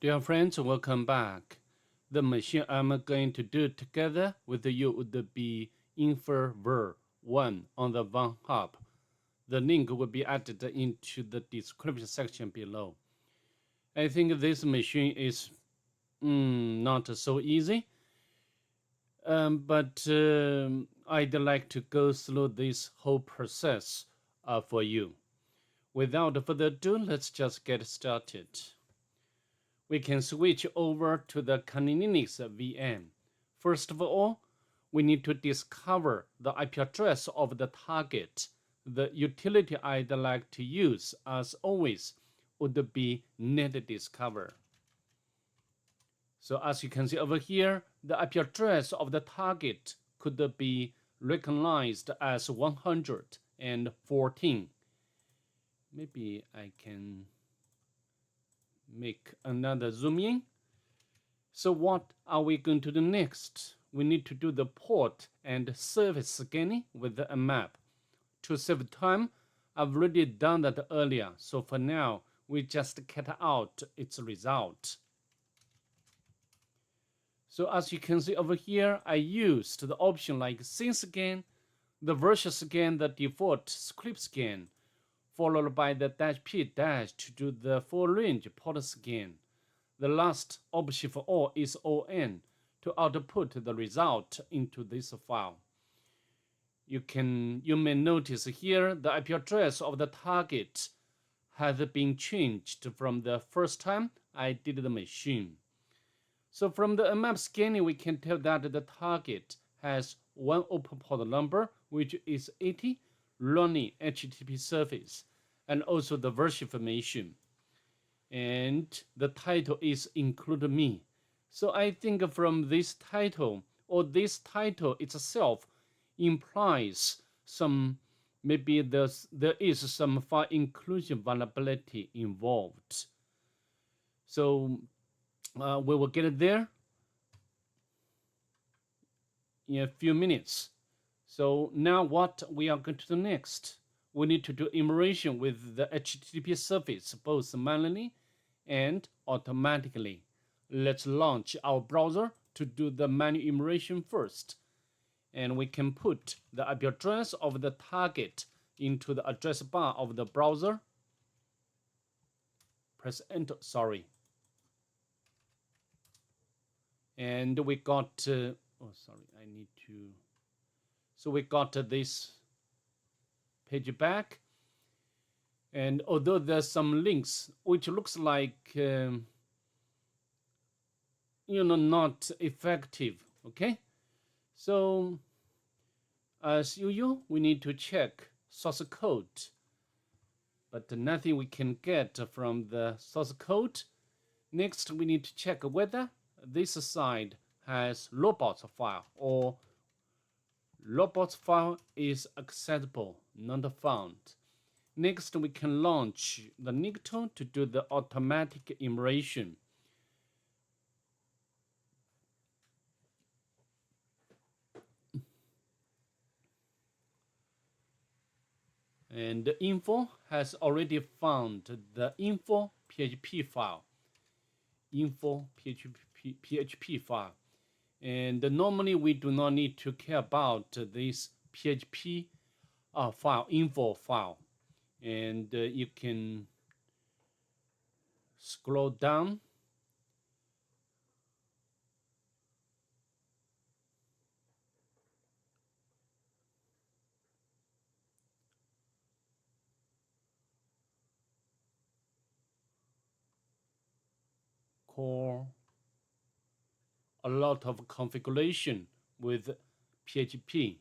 Dear friends, welcome back. The machine I'm going to do together with you would be Infovore 1 on the Vulnhub. The link will be added into the description section below. I think this machine is not so easy, but I'd like to go through this whole process for you. Without further ado, let's just get started. We can switch over to the Kali Linux VM. First of all, we need to discover the IP address of the target. The utility I'd like to use, as always, would be netdiscover. So as you can see over here, the IP address of the target could be recognized as 114. Maybe I can make another zoom in. So what are we going to do next? We need to do the port and service scanning with the map. To save time, I've already done that earlier, so for now, we just cut out its result. So as you can see over here, I used the option like scene scan, the version scan, the default script scan, followed by the -p- to do the full range port scan. The last option for all is ON to output the result into this file. You may notice here the IP address of the target has been changed from the first time I did the machine. So from the map scanning, we can tell that the target has one open port number, which is 80, running HTTP service, and also the version information. And the title is include me. So I think from this title, or this title itself, implies some, maybe there is some file inclusion vulnerability involved. So we will get there in a few minutes. So now what we are going to do next? We need to do immersion with the HTTP service, both manually and automatically. Let's launch our browser to do the manual immersion first. And we can put the IP address of the target into the address bar of the browser. Press enter, sorry. And we got, so we got this page back. And although there's some links which looks like, not effective, okay? So as usual, we need to check source code, but nothing we can get from the source code. Next, we need to check whether this side has robots file or robots file is accessible, not found. Next, we can launch the Nicto to do the automatic immersion. And the info has already found the info PHP file. Info PHP file. And normally we do not need to care about this PHP file, info file. And you can scroll down. Call a lot of configuration with PHP.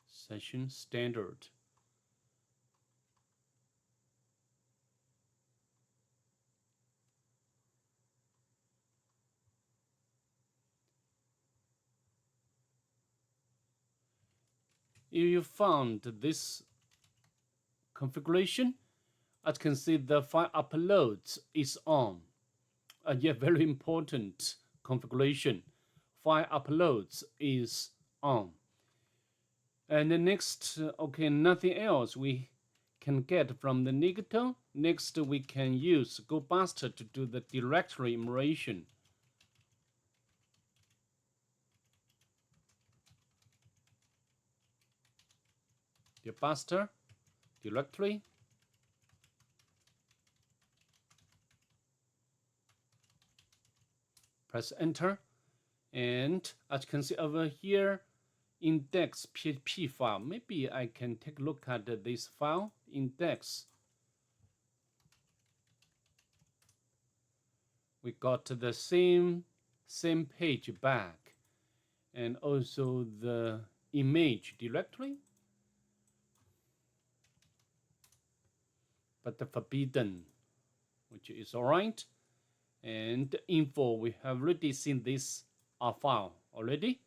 Session standard. If you found this configuration, as you can see, the file uploads is on. Very important configuration. File uploads is on. And the next, okay, nothing else we can get from the Nigato. Next, we can use GoBuster to do the directory enumeration. GoBuster directory. Press enter, and as you can see over here, index PHP file. Maybe I can take a look at this file, index. We got the same page back, and also the image directory, but the forbidden, which is all right. And info, we have already seen this file already.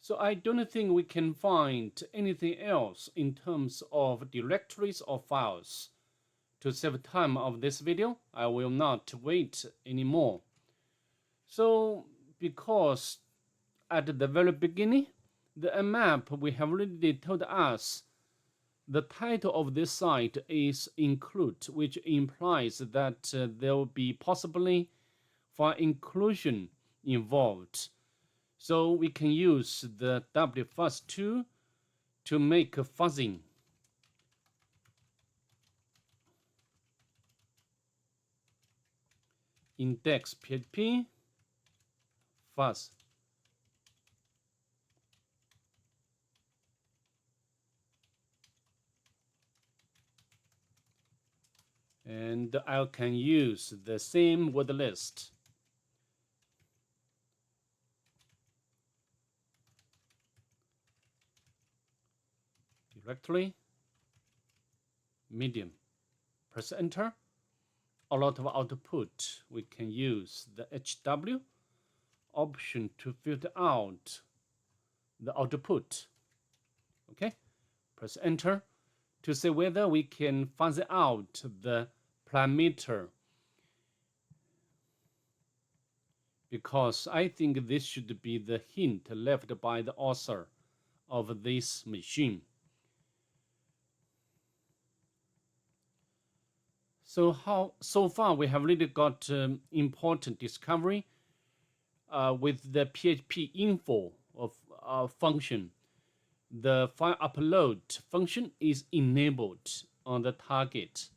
So I don't think we can find anything else in terms of directories or files. To save time of this video, I will not wait anymore. So because at the very beginning, the mmap we have already told us the title of this site is include, which implies that there will be possibly file inclusion involved. So we can use the wfuzz tool to make fuzzing. Index PHP fuzz. And I can use the same word list. Directory, medium. Press enter. A lot of output. We can use the HW option to filter out the output. Okay, press enter to see whether we can fuzz out the parameter, because I think this should be the hint left by the author of this machine. So far we have really got important discovery with the phpinfo of function. The file upload function is enabled on the target.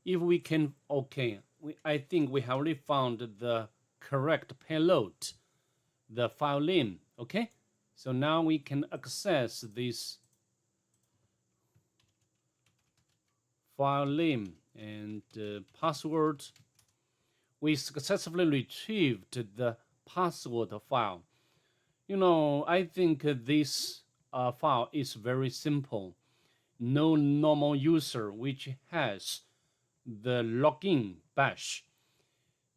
If we can, okay, I think we have already found the correct payload, the file name, okay? So now we can access this file name and password. We successfully retrieved the password file. You know, I think this file is very simple. No normal user which has the login bash.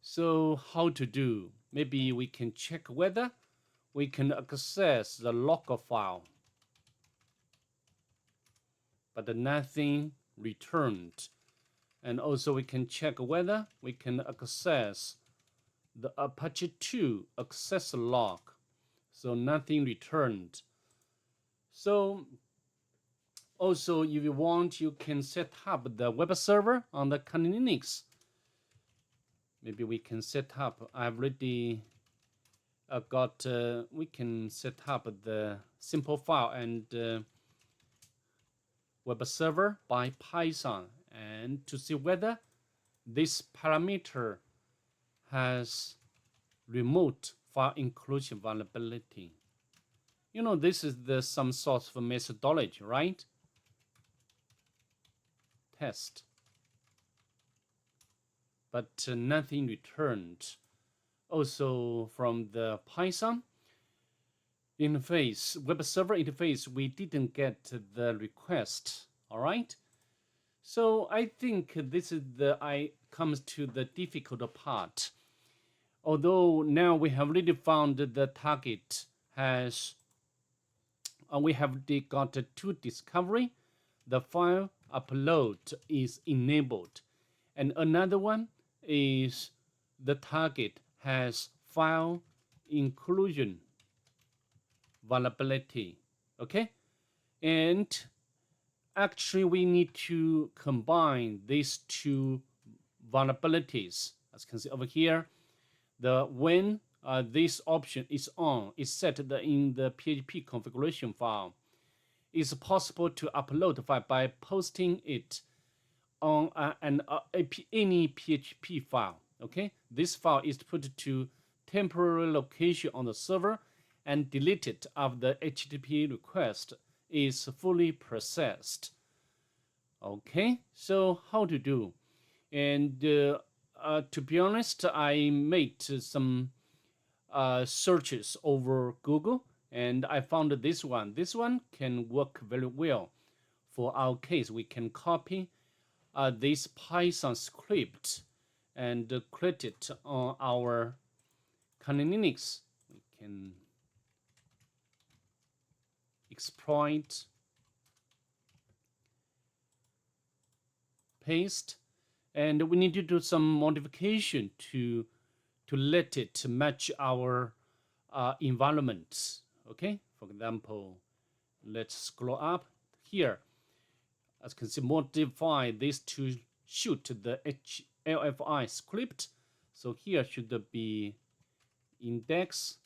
So how to do? Maybe we can check whether we can access the log file, but nothing returned. And also we can check whether we can access the Apache 2 access log. So nothing returned. So also, if you want, you can set up the web server on the Kali Linux. Maybe we can set up, I've already we can set up the simple file and web server by Python, and to see whether this parameter has remote file inclusion vulnerability. You know, this is some sort of methodology, right? Test. but nothing returned. Also from the Python interface, web server interface, we didn't get the request. All right. So I think this is comes to the difficult part. Although now we have already found the target has, we have got two discovery. The file upload is enabled, and another one is the target has file inclusion vulnerability. Okay, and actually we need to combine these two vulnerabilities. As you can see over here, when this option is on, is set in the PHP configuration file. It's possible to upload the file by posting it on any PHP file. Okay, this file is put to temporary location on the server and deleted after the HTTP request is fully processed. Okay, so how to do? And to be honest, I made some searches over Google, and I found this one. This one can work very well. For our case, we can copy this Python script and create it on our Kali Linux. We can exploit, paste, and we need to do some modification to let it match our environment. Okay, for example, let's scroll up here. As you can see, modify this to shoot the HLFI script. So here should be index,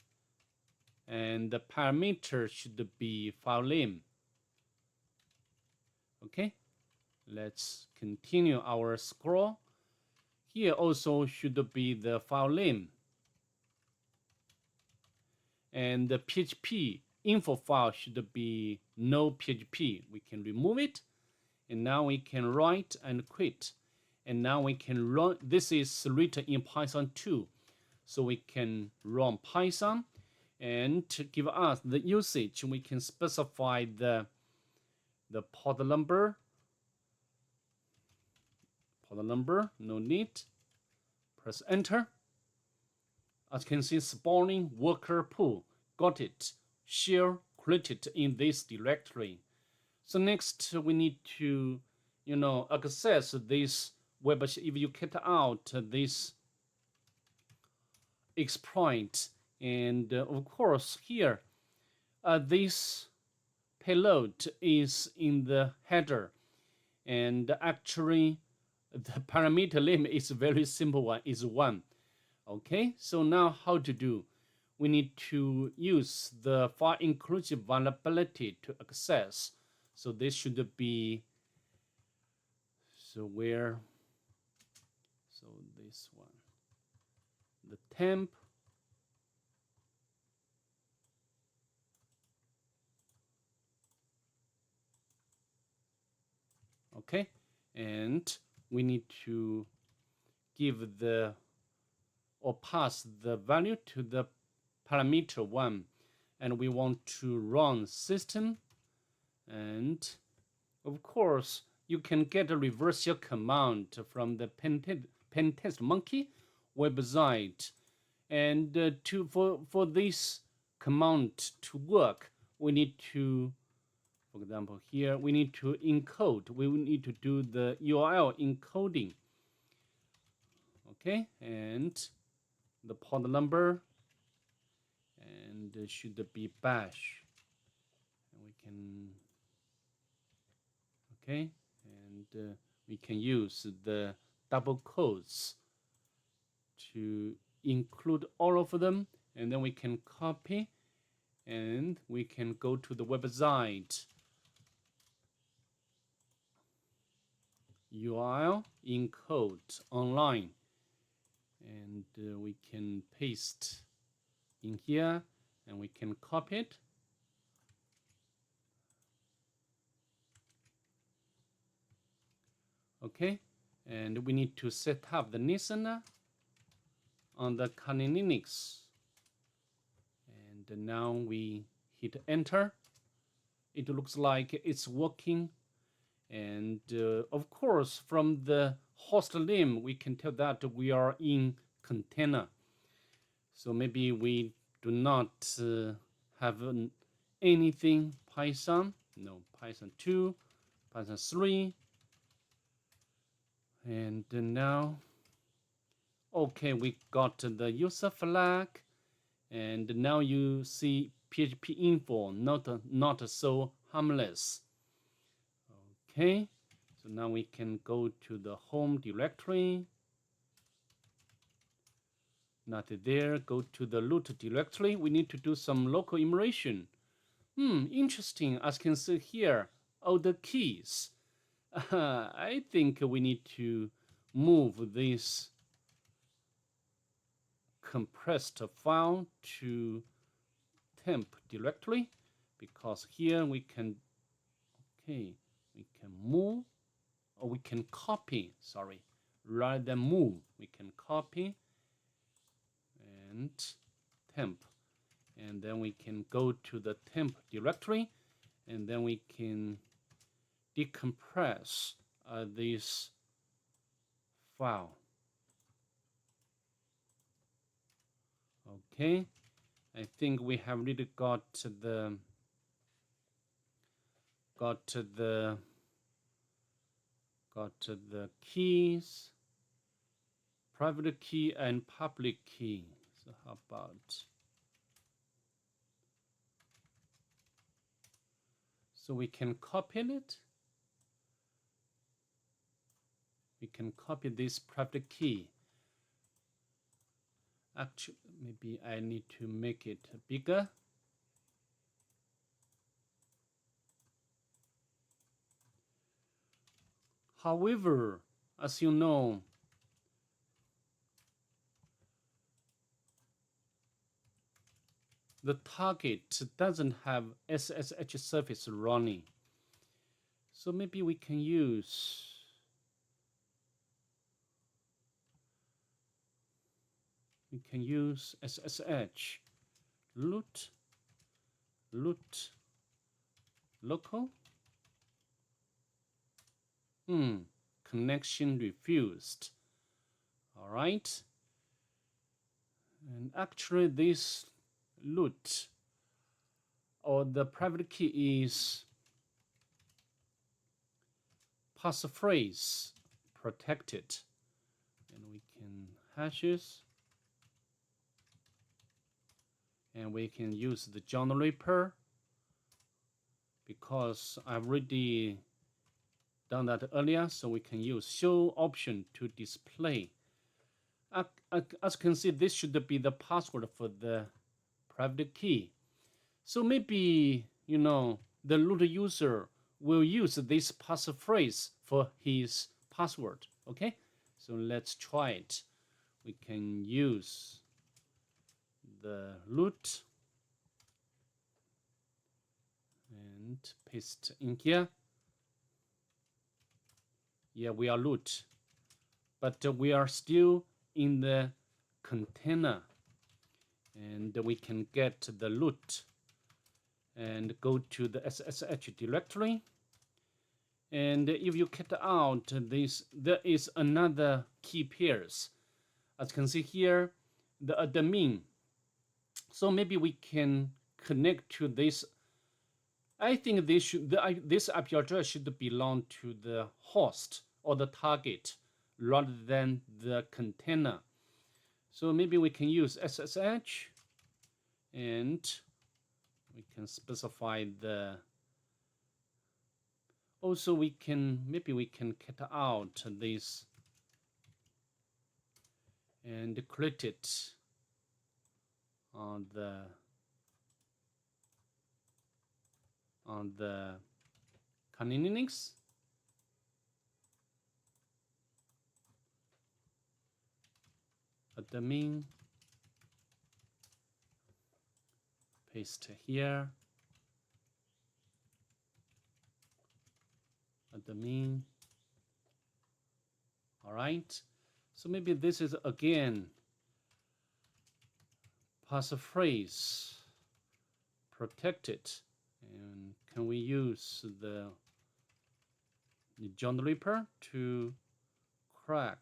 and the parameter should be file name. Okay, let's continue our scroll. Here also should be the file name. And the PHP info file should be no PHP. We can remove it. And now we can write and quit. And now we can run. This is written in Python 2. So we can run Python. And to give us the usage, we can specify the port number. Port number, no need. Press enter. As you can see, spawning worker pool. Got it. Share created in this directory. So next we need to, access this web. If you get out this exploit, and of course here, this payload is in the header, and actually the parameter name is a very simple one, is 1. Okay, so now how to do? We need to use the file inclusive vulnerability to access. So this should be, so this one, the temp, okay, and we need to give or pass the value to the parameter 1, and we want to run system, and of course you can get a reverse shell command from the Pentest monkey website, and for this command to work, we need to, for example here, we need to encode, we need to do the URL encoding. Okay, and the port number, and should be bash, and we can, okay, and we can use the double quotes to include all of them, and then we can copy, and we can go to the website URL encode online, and we can paste in here, and we can copy it. Okay, and we need to set up the listener on the Kali Linux. And now we hit enter. It looks like it's working. And of course, from the host name, we can tell that we are in container. So maybe we do not have anything Python. No, Python 2, Python 3. And now, okay, we got the user flag. And now you see phpinfo, not so harmless. Okay, so now we can go to the home directory. Not there. Go to the root directory. We need to do some local immersion. Interesting. As you can see here, all the keys. I think we need to move this compressed file to temp directory, because here we can, okay, we can move, or we can copy, sorry, rather than move, we can copy and temp, and then we can go to the temp directory, and then we can decompress this file. Okay, I think we have really got the keys, private key and public key. So how about, so we can copy it. We can copy this private key. Actually, maybe I need to make it bigger. However, as you know, the target doesn't have SSH service running. So maybe we can use SSH root local. Connection refused. All right. And actually this root or the private key is passphrase protected. And we can hashes. And we can use the John the Ripper, because I've already done that earlier, so we can use show option to display. As you can see, this should be the password for the private key. So maybe, you know, the root user will use this passphrase for his password. Okay, so let's try it. We can use the root and paste in here. Yeah, we are root, but we are still in the container, and we can get the root and go to the SSH directory. And if you cut out this, there is another key pairs. As you can see here, the admin. So maybe we can connect to this. I think this IP address should belong to the host or the target rather than the container. So maybe we can use SSH, and we can specify the. Also, maybe we can cut out this and create it on the Kali Linux. Admin, paste here. Admin, right? So maybe this is again passphrase protected. And can we use the John the Ripper to crack?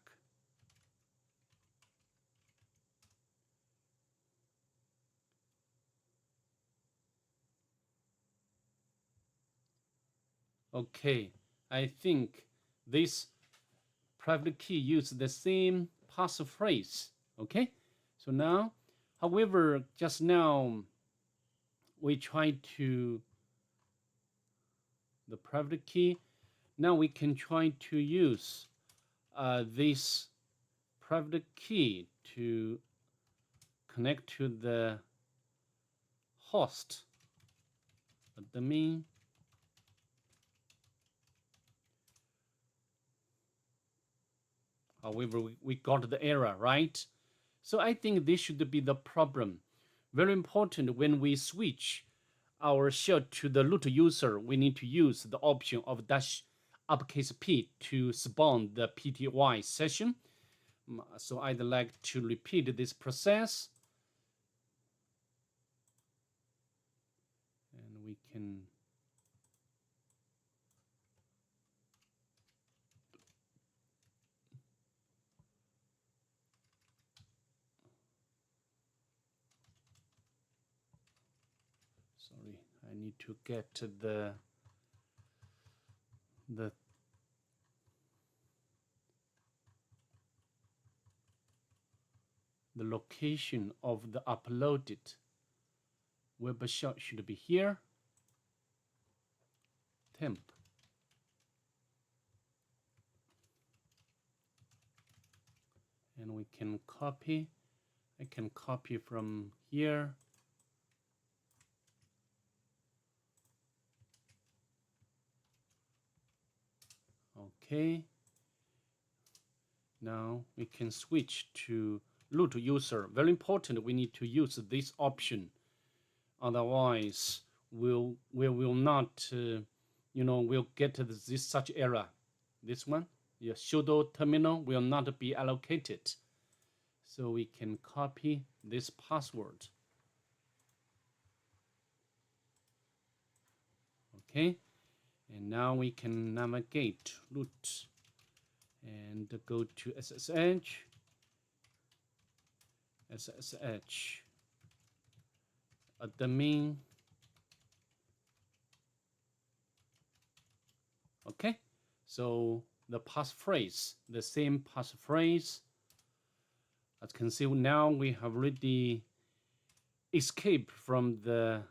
Okay, I think this private key uses the same passphrase. Okay, so now, however, just now we try to the private key. Now we can try to use this private key to connect to the host admin. However, we got the error, right? So I think this should be the problem. Very important when we switch our shell to the root user, we need to use the option of dash uppercase P to spawn the PTY session. So I'd like to repeat this process. And we can sorry, I need to get the location of the uploaded web shell should be here. Temp. And we can copy. I can copy from here. Okay. Now we can switch to root user. Very important, we need to use this option. Otherwise, we will not, we'll get this such error. This one, your pseudo-terminal will not be allocated. So we can copy this password. Okay, and now we can navigate root and go to SSH, admin. Okay, so the passphrase, the same passphrase. As you can see, now we have already escaped from the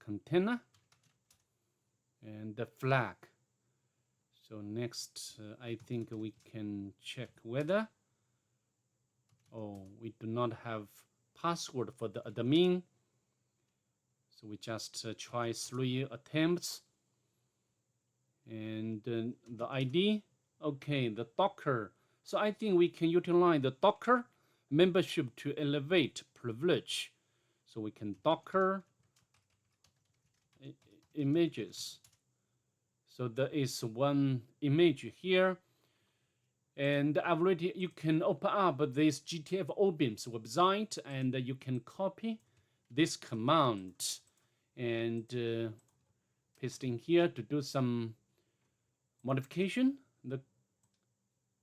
container and the flag. So next, I think we can check whether, we do not have password for the admin. So we just try 3 attempts. And the ID, okay, the Docker. So I think we can utilize the Docker membership to elevate privilege. So we can Docker images. So there is one image here. And I've already, you can open up this CTF OBIMS website and you can copy this command and paste in here to do some modification. The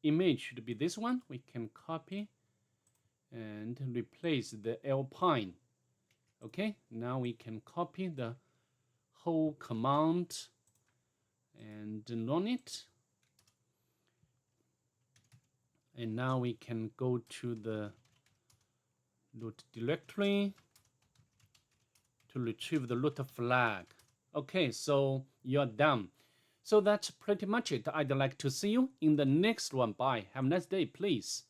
image should be this one. We can copy and replace the Alpine. Okay, now we can copy the whole command and run it. And now we can go to the root directory to retrieve the root flag. Okay, so you're done. So that's pretty much it. I'd like to see you in the next one. Bye. Have a nice day, please.